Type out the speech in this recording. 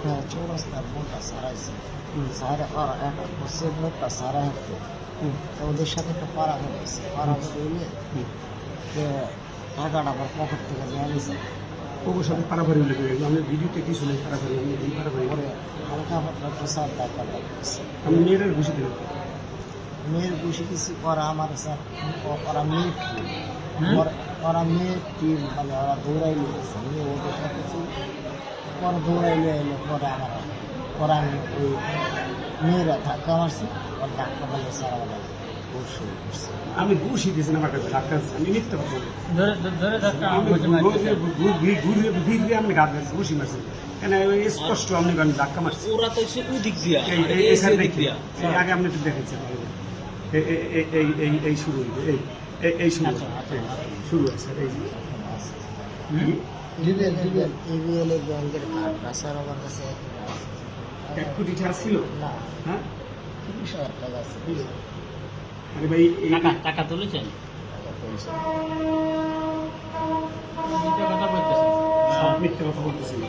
হ্যাঁ চৌরাস্তার মোড়টা সারাইছে সারা একটা করছে মোড়টা সারা হতো ওদের সাথে একটা পারাগর হয়েছে পারাগর হইলে টাকাটা আমার পকেট থেকে নিয়ে নিয়েছে ওর সাথে পারাপারি হলে আমি ভিডিওতে কি শুনে পারাপারি আমি এই পারাপারি পরে হালকা পাতলা প্রসাদ টাকাটা করছে আমি মেয়েটার ঘুষি দিলাম মেয়ের বসে কিছু করা আমার স্যার ওরা মেয়ে ওরা মেয়ে টিম মানে ওরা দৌড়াই নিয়েছে নিয়ে ওদের কিছু পরে দৌড়াই নিয়ে এলো পরে আমার পরে আমি ওই মেয়েরা ধাক্কা মারছি ওর ধাক্কা বলে স্যার আমাদের দৌড় শুরু করছে আমি ঘুষি দিয়েছি আমার কাছে ধাক্কা আমি মিথ্যা কথা বলি ধরে ধাক্কা আমি ঘুরে আপনি গাছ ঘুষি মারছি কেন স্পষ্ট আপনি ধাক্কা মারছি ওরা তো সে ওদিক দিয়া এই সাইড দেখিয়া আগে আপনি একটু দেখেছেন এই শুরু এই শুরু শুরু আছে ইভিএলের ব্যাংকের কার্ডটা স্যার আমার কাছে 1 কোটি টাকা ছিল না হ্যাঁ 30,000 টাকা আছে আরে ভাই টাকা তুলেছেন পয়সা কথা বলতেছেন সব মিথ্যে কথা বলতেছিল